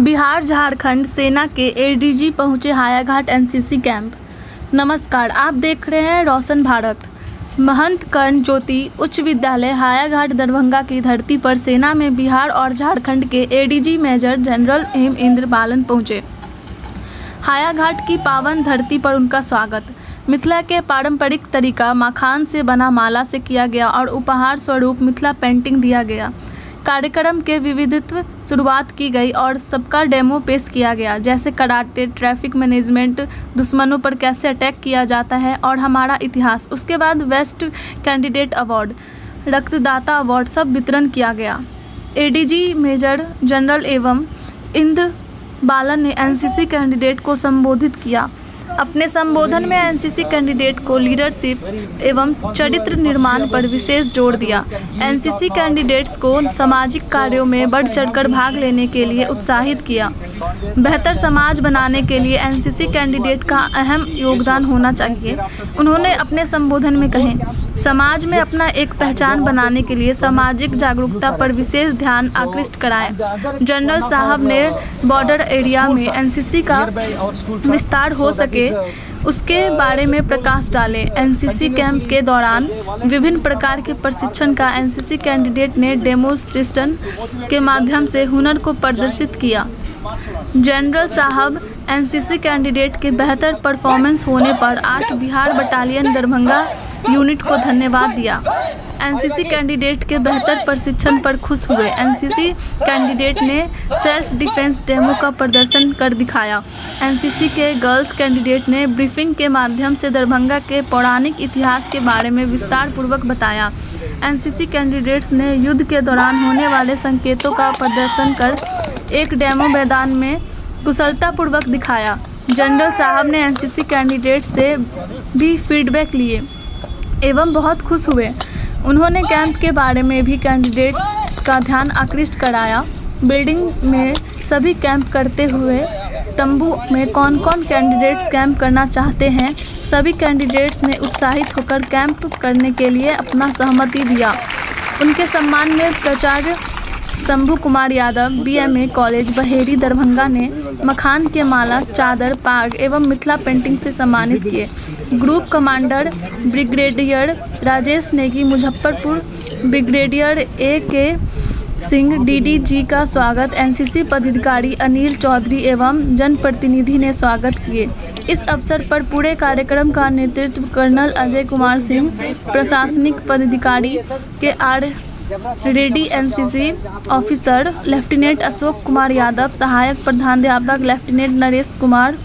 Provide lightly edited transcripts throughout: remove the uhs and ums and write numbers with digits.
बिहार झारखंड सेना के एडीजी पहुंचे हायाघाट एनसीसी कैंप। नमस्कार, आप देख रहे हैं रोशन भारत। महंत कर्ण ज्योति उच्च विद्यालय हायाघाट दरभंगा की धरती पर सेना में बिहार और झारखंड के ADG major general M Indra Balan पहुंचे। हायाघाट की पावन धरती पर उनका स्वागत मिथिला के पारंपरिक तरीका मखान से बना माला से किया गया और उपहार स्वरूप मिथिला पेंटिंग दिया गया। कार्यक्रम के विविधत्व शुरुआत की गई और सबका डेमो पेश किया गया, जैसे कराटे, ट्रैफिक मैनेजमेंट, दुश्मनों पर कैसे अटैक किया जाता है और हमारा इतिहास। उसके बाद बेस्ट कैंडिडेट अवार्ड, रक्तदाता अवार्ड सब वितरण किया गया। एडीजी मेजर जनरल एवं इंद्र बालन ने एनसीसी कैंडिडेट को संबोधित किया। अपने संबोधन में एनसीसी कैंडिडेट को लीडरशिप एवं चरित्र निर्माण पर विशेष जोर दिया। एनसीसी कैंडिडेट्स को सामाजिक कार्यों में बढ़ चढ़कर भाग लेने के लिए उत्साहित किया। बेहतर समाज बनाने के लिए एनसीसी कैंडिडेट का अहम योगदान होना चाहिए। उन्होंने अपने संबोधन में कहे, समाज में अपना एक पहचान बनाने के लिए सामाजिक जागरूकता पर विशेष ध्यान आकृष्ट कराएं। जनरल साहब ने बॉर्डर एरिया में एनसीसी का विस्तार हो सके उसके बारे में प्रकाश डालें। एनसीसी कैंप के दौरान विभिन्न प्रकार के प्रशिक्षण का एनसीसी कैंडिडेट ने डेमोन्स्ट्रेशन के माध्यम से हुनर को प्रदर्शित किया। जनरल साहब एनसीसी कैंडिडेट के बेहतर परफॉर्मेंस होने पर 8 बिहार बटालियन दरभंगा यूनिट को धन्यवाद दिया। एनसीसी कैंडिडेट के बेहतर प्रशिक्षण पर खुश हुए। एनसीसी कैंडिडेट ने सेल्फ डिफेंस डेमो का प्रदर्शन कर दिखाया। एनसीसी के गर्ल्स कैंडिडेट ने ब्रीफिंग के माध्यम से दरभंगा के पौराणिक इतिहास के बारे में विस्तार पूर्वक बताया। एनसीसी कैंडिडेट्स ने युद्ध के दौरान होने वाले संकेतों का प्रदर्शन कर एक डेमो मैदान में कुशलतापूर्वक दिखाया। जनरल साहब ने एनसीसी कैंडिडेट से भी फीडबैक लिए एवं बहुत खुश हुए। उन्होंने कैंप के बारे में भी कैंडिडेट्स का ध्यान आकृष्ट कराया। बिल्डिंग में सभी कैंप करते हुए तंबू में कौन कौन कैंडिडेट्स कैंप करना चाहते हैं, सभी कैंडिडेट्स ने उत्साहित होकर कैंप करने के लिए अपना सहमति दिया। उनके सम्मान में प्राचार्य शंभू कुमार यादव बीएमए कॉलेज बहेरी दरभंगा ने मखान के माला, चादर, पाग एवं मिथिला पेंटिंग से सम्मानित किए। Group commander brigadier Rajesh Negi Muzaffarpur, brigadier A K. Singh DDG का स्वागत एनसीसी पदाधिकारी अनिल चौधरी एवं जनप्रतिनिधि ने स्वागत किए। इस अवसर पर पूरे कार्यक्रम का नेतृत्व कर्नल अजय कुमार सिंह, प्रशासनिक पदाधिकारी K R Reddy NCC officer lieutenant Ashok Kumar Yadav, सहायक प्रधानाध्यापक lieutenant Naresh Kumar,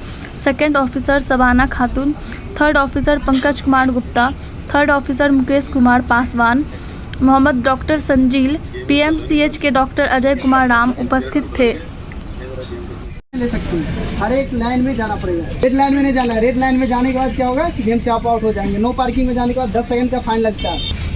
second officer Sabana Khatun, third officer Pankaj Kumar Gupta, third officer Mukesh Kumar Paswan, Mohammad doctor Sanjeel, PMCH के डॉक्टर अजय कुमार राम उपस्थित थे। ले सकते हैं, हर एक लाइन में जाना पड़ेगा। रेड लाइन में नहीं जाना है। रेड लाइन में जाने के बाद क्या होगा कि गेम से आप आउट हो जाएंगे। नो पार्किंग में जाने के बाद 10 सेकंड का फाइन लगता है।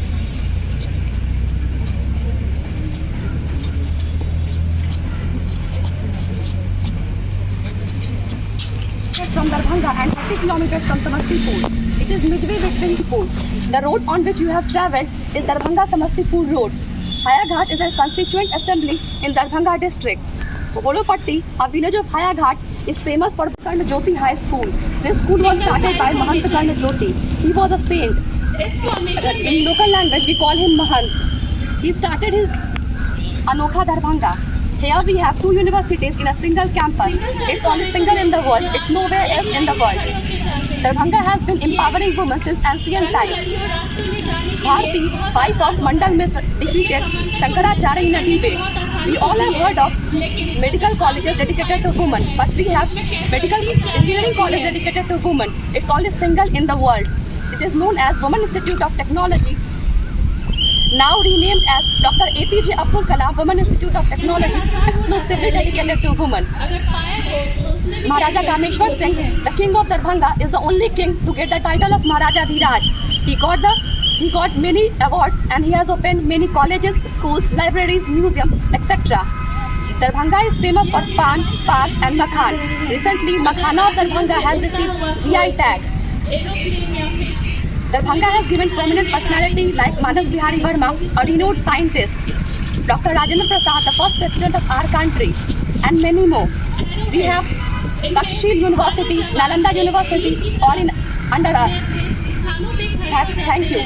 From Darbhanga and 30 kilometers from Samastipur. It is midway between the poles. The road on which you have travelled is Darbhanga Samastipur Road. Hayaghat is a constituent assembly in Darbhanga district. Golopatti, a village of Hayaghat, is famous for Karna Jyoti High School. This school was started by Mahant Karna Jyoti. He was a saint. In local language, we call him Mahant. He started his Anokha Darbhanga. Here we have 2 universities in a single campus. It's only single in the world. It's nowhere else in the world. Darbhanga has been empowering women since ancient time. Bharti, wife of Mandal Mishra, defeated Shankaracharya in a debate. We all have heard of medical colleges dedicated to women, but we have medical engineering college dedicated to women. It's only single in the world. It is known as Women Institute of Technology, now renamed as Dr. APJ Abdul Kalam Women Institute of Technology, exclusively dedicated to women. Maharaja Kameshwar Singh, the king of Darbhanga, is the only king to get the title of Maharaja Dhiraj. He got many awards and he has opened many colleges, schools, libraries, museums, etc. Darbhanga is famous for pan, pag and makhan. Recently, Makhana of Darbhanga has received GI tag. Darbhanga has given prominent personality like Manas Bihari Verma, a renowned scientist. Dr. Rajendra Prasad, the first president of our country, and many more. We have Takshil University, Nalanda University, all in under us. Thank you.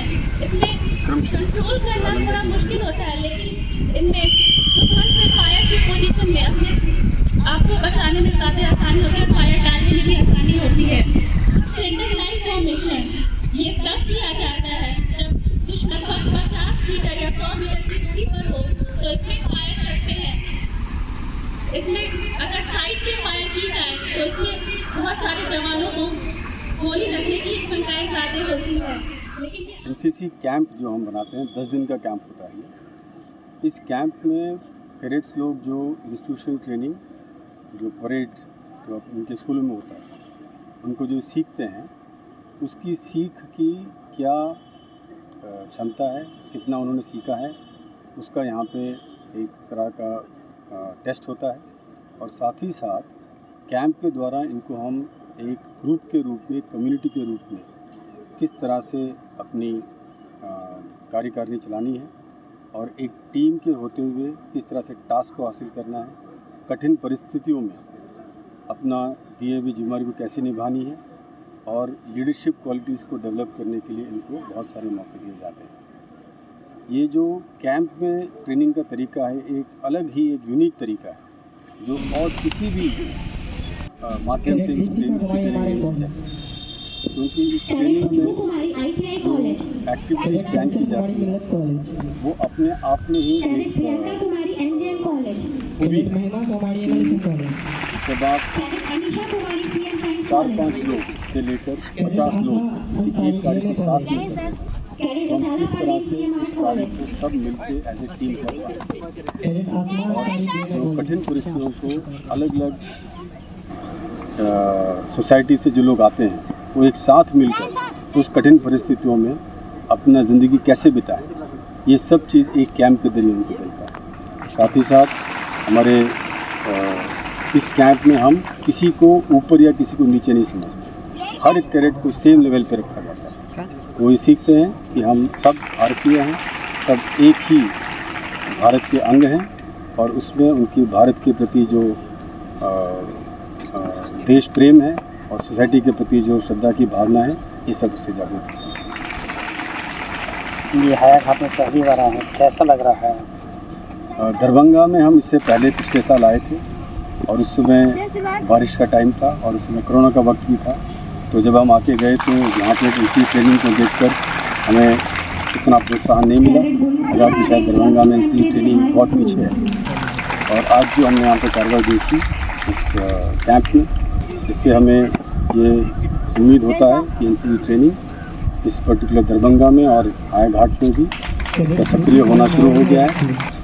Control करना थोड़ा मुश्किल होता है, लेकिन इनमें तुरंत में fire की पोजीशन में अपने आपको बचाने में काफी आसानी होती है, फायर डालने में भी आसानी होती है। सेंटर लाइन फॉर्मेशन ये तब किया जाता है जब दुश्मन 50 मीटर या 100 मीटर की दूरी पर हो, तो इसमें फायर करते हैं। इसमें अगर साइड से फायर की जाए तो इसमें बहुत सारे जवानों को गोली लगने की शंकाएं ज्यादा होती है। एनसीसी कैंप जो हम बनाते हैं 10 दिन का कैंप होता है। इस कैंप में कैडेट्स लोग जो इंस्टीट्यूशनल ट्रेनिंग जो परेड जो उनके स्कूलों में होता है उनको जो सीखते हैं उसकी सीख की क्या क्षमता है, कितना उन्होंने सीखा है, उसका यहाँ पे एक तरह का टेस्ट होता है। और साथ ही साथ कैंप के द्वारा इनको हम एक ग्रुप के रूप में, कम्युनिटी के रूप में किस तरह से अपनी कार्यकारिणी चलानी है और एक टीम के होते हुए किस तरह से टास्क को हासिल करना है, कठिन परिस्थितियों में अपना दिए हुई जिम्मेदारी को कैसे निभानी है और लीडरशिप क्वालिटीज़ को डेवलप करने के लिए इनको बहुत सारे मौके दिए जाते हैं। ये जो कैंप में ट्रेनिंग का तरीका है एक अलग ही एक यूनिक तरीका है जो और किसी भी माध्यम से इस ट्रेनिंग नहीं जैसे, क्योंकि इस ट्रेनिंग में जो एक्टिविटीज़ प्लान की जाती है वो अपने आप में ही एक खूबी है। जब आप 4-5 लोग से लेकर 50 लोग किसी एक कार्य को साथ में करते हैं तो हम किस तरह से उस कार्य को सब मिलकर एज ए टीम कर पाते हैं और जो कठिन परिस्थितियों को अलग अलग सोसाइटी से जो लोग आते हैं वो एक साथ मिलकर उस कठिन परिस्थितियों में अपना ज़िंदगी कैसे बिताएं, ये सब चीज़ एक कैंप के जरिए उनको मिलता है। साथ ही साथ हमारे इस कैंप में हम किसी को ऊपर या किसी को नीचे नहीं समझते, हर एक कैडेट को सेम लेवल पर रखा जाता है। वो ये सीखते हैं कि हम सब भारतीय हैं, सब एक ही भारत के अंग हैं और उसमें उनकी भारत के प्रति जो देश प्रेम है और सोसाइटी के प्रति जो श्रद्धा की भावना है ये सब उससे जागृत होती है। ये हायाघाट में पहली बार आए हैं, कैसा लग रहा है? दरभंगा में हम इससे पहले पिछले साल आए थे और उस समय बारिश का टाइम था और उस समय कोरोना का वक्त भी था। तो जब हम आके गए तो यहाँ पे इसी ट्रेनिंग को देखकर हमें इतना प्रोत्साहन नहीं मिला। लगा कि शायद दरभंगा में इसी ट्रेनिंग बहुत पीछे है। और आज जो हमने यहाँ पे कार्रवाई देखी इस कैंप में, इससे हमें ये उम्मीद होता है कि एनसीसी ट्रेनिंग इस पर्टिकुलर दरभंगा में और हायाघाट में भी इसका सक्रिय होना शुरू हो गया है।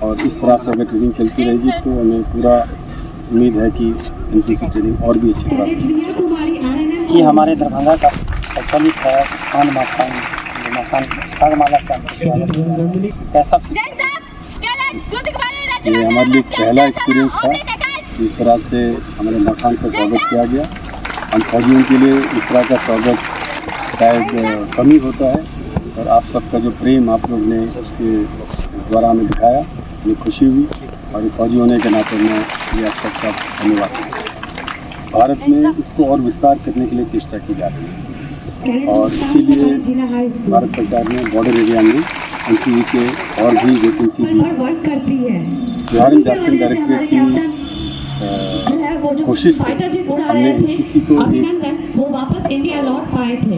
और इस तरह से अगर ट्रेनिंग चलती रहेगी तो हमें पूरा उम्मीद है कि एनसीसी ट्रेनिंग और भी अच्छी तरह होगी। कि हमारे दरभंगा का प्रचलित है खान मकान खरमाला से कैसा? ये हमारे लिए पहला एक्सपीरियंस था, इस तरह से हमारे मकान से स्वागत किया गया। हम फौजियों के लिए इस तरह का स्वागत शायद कम ही होता है और आप सबका जो प्रेम आप लोग ने उसके द्वारा हमें दिखाया, ये खुशी हुई और फौजी होने के नाते मैं इसलिए आप सबका धन्यवाद करता। भारत में इसको और विस्तार करने के लिए चेष्टा की जा रही है और इसीलिए भारत सरकार ने बॉर्डर एरिया में एनसीसी के और भी वैकेंसी दी है। बिहार एंड झारखंड डायरेक्टरेट की कोशिश से हमने एनसीसी को एक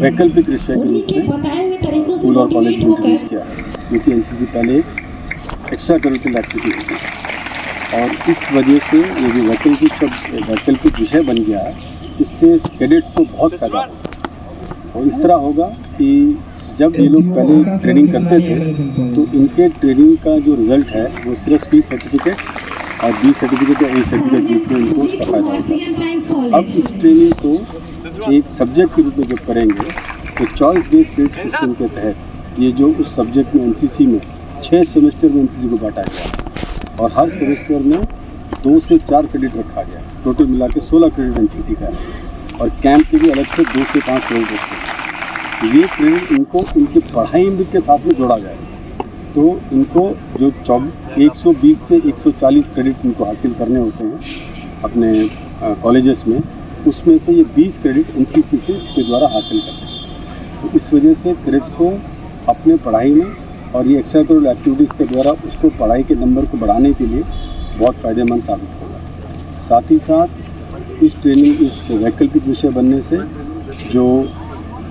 वैकल्पिक विषय के रूप में स्कूल और कॉलेज में इंट्रोड्यूस किया है, क्योंकि एनसीसी पहले एक एक्स्ट्रा करिकुलर एक्टिविटी होती है और इस वजह से ये जो वैकल्पिक विषय बन गया है, इससे कैडेट्स को बहुत फ़ायदा होगा। और इस तरह होगा कि जब ये लोग पहले ट्रेनिंग करते थे तो इनके ट्रेनिंग का जो रिज़ल्ट है वो सिर्फ C सर्टिफिकेट और B सर्टिफिकेट या A सर्टिफिकेट के रूप में उनको उसका फ़ायदा होगा। अब इस ट्रेनिंग को एक सब्जेक्ट के रूप में जब करेंगे तो चॉइस बेस्ड क्रेडिट सिस्टम के तहत ये जो उस सब्जेक्ट में एनसीसी में 6 सेमेस्टर में एनसीसी को बांटा गया और हर सेमेस्टर में 2 से 4 क्रेडिट रखा गया। टोटल मिला के 16 क्रेडिट एनसीसी का है और कैंप के भी अलग से 2 से 5 क्रेडिट रखते हैं। ये क्रेडिट इनको इनकी पढ़ाई के साथ में जोड़ा गया है तो इनको जो 120 से 140 क्रेडिट इनको हासिल करने होते हैं अपने कॉलेजेस में, उसमें से ये 20 क्रेडिट एनसीसी से के द्वारा हासिल कर सकते हैं। तो इस वजह से क्रेडिट्स को अपने पढ़ाई में और ये एक्स्ट्रा करिकुलर एक्टिविटीज़ के द्वारा उसको पढ़ाई के नंबर को बढ़ाने के लिए बहुत फ़ायदेमंद साबित होगा। साथ ही साथ इस ट्रेनिंग, इस वैकल्पिक विषय बनने से जो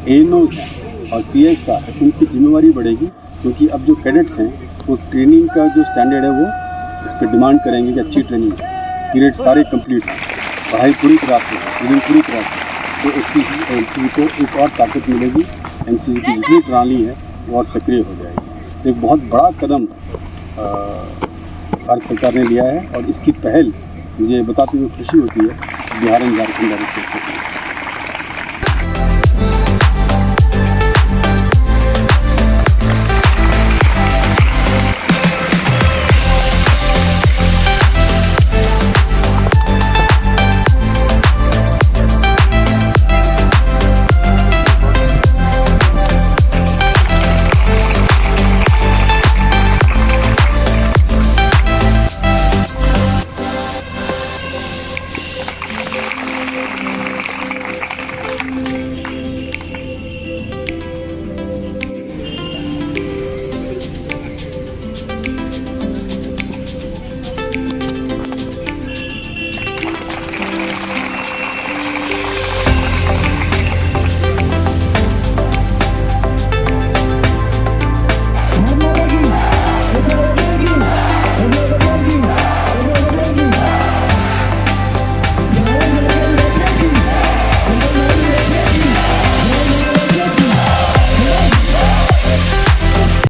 एएनओज हैं और पीआई स्टाफ है उनकी जिम्मेवारी बढ़ेगी, क्योंकि अब जो कैडेट्स हैं वो ट्रेनिंग का जो स्टैंडर्ड है वो उस पर डिमांड करेंगे कि अच्छी ट्रेनिंग है, पीरियड सारे कंप्लीट हैं, पढ़ाई पूरी तरह से, ट्रेनिंग पूरी तरह से। तो एनसीसी को एक और ताकत मिलेगी, एनसीसी की जितनी प्रणाली है वो और सक्रिय हो जाएगी। एक बहुत बड़ा कदम भारत सरकार ने लिया है और इसकी पहल मुझे बताते हुए खुशी होती है बिहार एंड झारखंड डायरेक्ट कर सकते हैं।